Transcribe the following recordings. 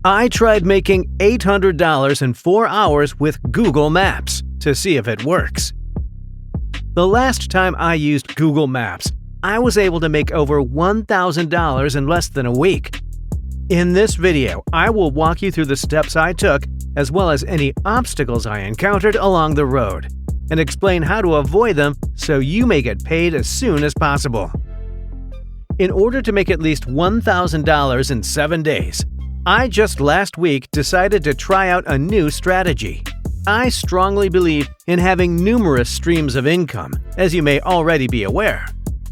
I tried making $800 in 4 hours with Google Maps to see if it works. The last time I used Google Maps, I was able to make over $1,000 in less than a week. In this video, I will walk you through the steps I took, as well as any obstacles I encountered along the road, and explain how to avoid them so you may get paid as soon as possible. In order to make at least $1,000 in 7 days, I just last week decided to try out a new strategy. I strongly believe in having numerous streams of income, as you may already be aware,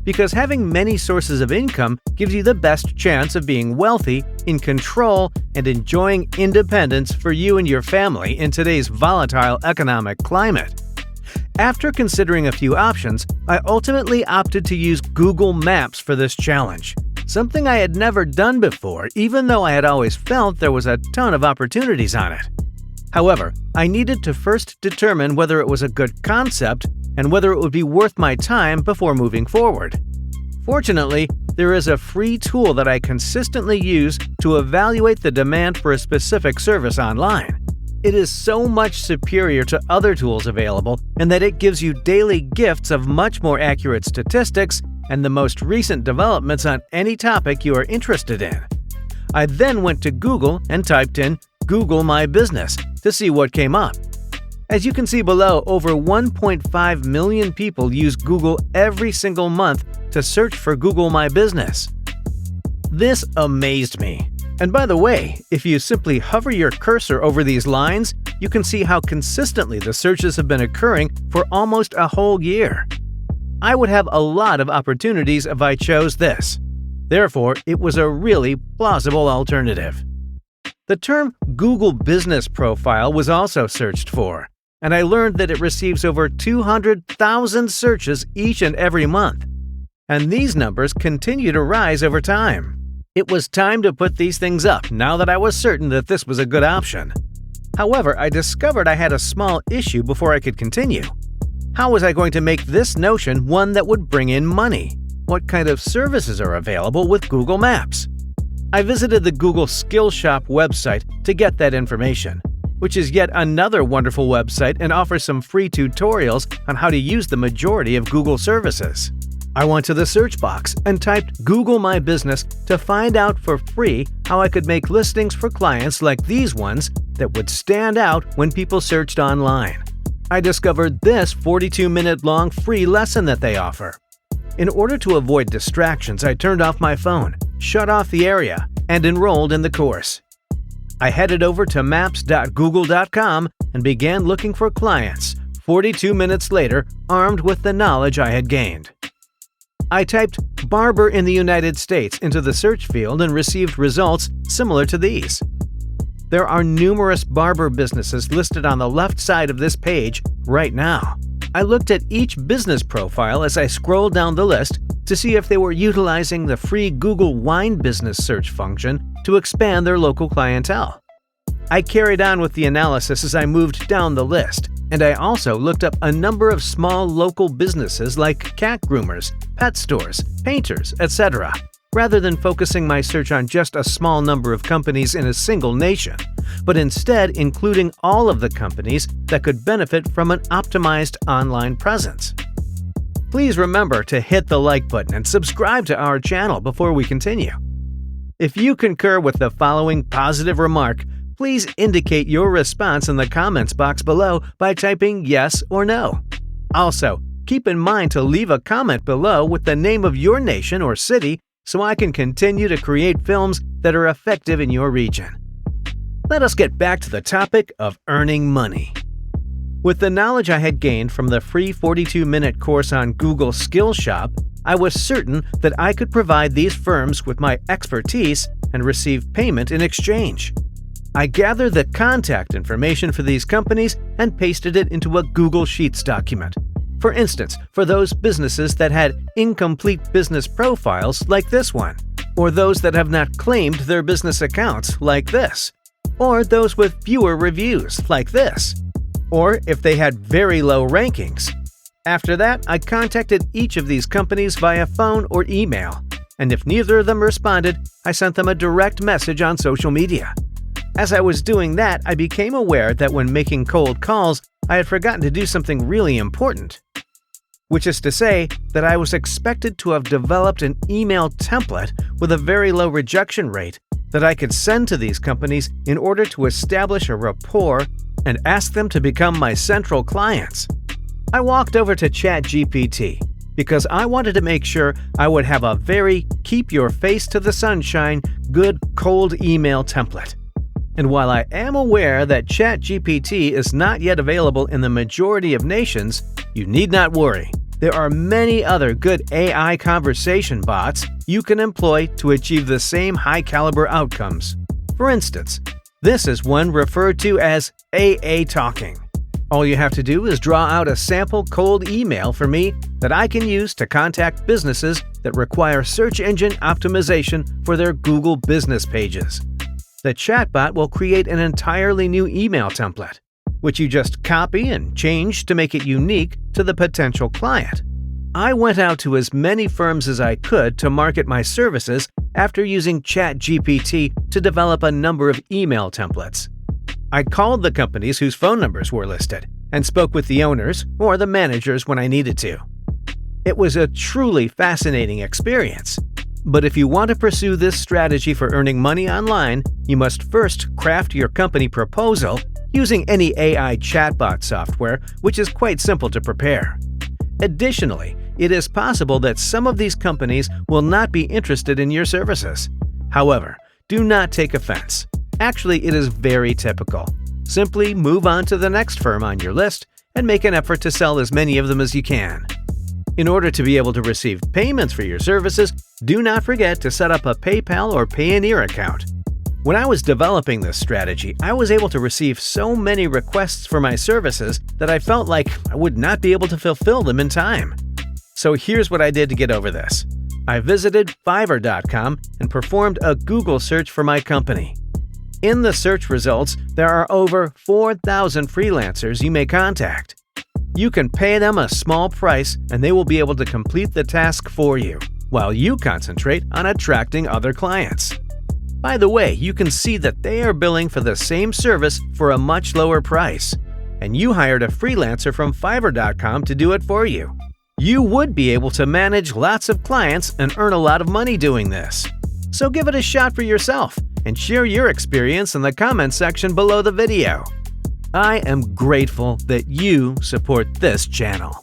because having many sources of income gives you the best chance of being wealthy, in control, and enjoying independence for you and your family in today's volatile economic climate. After considering a few options, I ultimately opted to use Google Maps for this challenge, something I had never done before, even though I had always felt there was a ton of opportunities on it. However, I needed to first determine whether it was a good concept and whether it would be worth my time before moving forward. Fortunately, there is a free tool that I consistently use to evaluate the demand for a specific service online. It is so much superior to other tools available in that it gives you daily gifts of much more accurate statistics and the most recent developments on any topic you are interested in. I then went to Google and typed in Google My Business to see what came up. As you can see below, over 1.5 million people use Google every single month to search for Google My Business. This amazed me. And by the way, if you simply hover your cursor over these lines, you can see how consistently the searches have been occurring for almost a whole year. I would have a lot of opportunities if I chose this. Therefore, it was a really plausible alternative. The term Google Business Profile was also searched for, and I learned that it receives over 200,000 searches each and every month. And these numbers continue to rise over time. It was time to put these things up now that I was certain that this was a good option. However, I discovered I had a small issue before I could continue. How was I going to make this notion one that would bring in money? What kind of services are available with Google Maps? I visited the Google Skills Shop website to get that information, which is yet another wonderful website and offers some free tutorials on how to use the majority of Google services. I went to the search box and typed Google My Business to find out for free how I could make listings for clients like these ones that would stand out when people searched online. I discovered this 42-minute-long free lesson that they offer. In order to avoid distractions, I turned off my phone, shut off the area, and enrolled in the course. I headed over to maps.google.com and began looking for clients, 42 minutes later, armed with the knowledge I had gained. I typed barber in the United States into the search field and received results similar to these. There are numerous barber businesses listed on the left side of this page right now. I looked at each business profile as I scrolled down the list to see if they were utilizing the free Google Wine Business search function to expand their local clientele. I carried on with the analysis as I moved down the list, and I also looked up a number of small local businesses like cat groomers, pet stores, painters, etc., rather than focusing my search on just a small number of companies in a single nation, but instead including all of the companies that could benefit from an optimized online presence. Please remember to hit the like button and subscribe to our channel before we continue. If you concur with the following positive remark, please indicate your response in the comments box below by typing yes or no. Also, keep in mind to leave a comment below with the name of your nation or city so I can continue to create films that are effective in your region. Let us get back to the topic of earning money. With the knowledge I had gained from the free 42-minute course on Google Skills Shop, I was certain that I could provide these firms with my expertise and receive payment in exchange. I gathered the contact information for these companies and pasted it into a Google Sheets document. For instance, for those businesses that had incomplete business profiles like this one, or those that have not claimed their business accounts like this, or those with fewer reviews like this, or if they had very low rankings. After that, I contacted each of these companies via phone or email, and if neither of them responded, I sent them a direct message on social media. As I was doing that, I became aware that when making cold calls, I had forgotten to do something really important. Which is to say that I was expected to have developed an email template with a very low rejection rate that I could send to these companies in order to establish a rapport and ask them to become my central clients. I walked over to ChatGPT because I wanted to make sure I would have a very keep your face to the sunshine, good cold email template. And while I am aware that ChatGPT is not yet available in the majority of nations, you need not worry. There are many other good AI conversation bots you can employ to achieve the same high-caliber outcomes. For instance, this is one referred to as AA Talking. All you have to do is draw out a sample cold email for me that I can use to contact businesses that require search engine optimization for their Google business pages. The chatbot will create an entirely new email template, which you just copy and change to make it unique to the potential client. I went out to as many firms as I could to market my services after using ChatGPT to develop a number of email templates. I called the companies whose phone numbers were listed and spoke with the owners or the managers when I needed to. It was a truly fascinating experience. But if you want to pursue this strategy for earning money online, you must first craft your company proposal using any AI chatbot software, which is quite simple to prepare. Additionally, it is possible that some of these companies will not be interested in your services. However, do not take offense. Actually, it is very typical. Simply move on to the next firm on your list and make an effort to sell as many of them as you can. In order to be able to receive payments for your services, do not forget to set up a PayPal or Payoneer account. When I was developing this strategy, I was able to receive so many requests for my services that I felt like I would not be able to fulfill them in time. So here's what I did to get over this. I visited Fiverr.com and performed a Google search for my company. In the search results, there are over 4,000 freelancers you may contact. You can pay them a small price and they will be able to complete the task for you, while you concentrate on attracting other clients. By the way, you can see that they are billing for the same service for a much lower price, and you hired a freelancer from Fiverr.com to do it for you. You would be able to manage lots of clients and earn a lot of money doing this. So give it a shot for yourself and share your experience in the comment section below the video. I am grateful that you support this channel.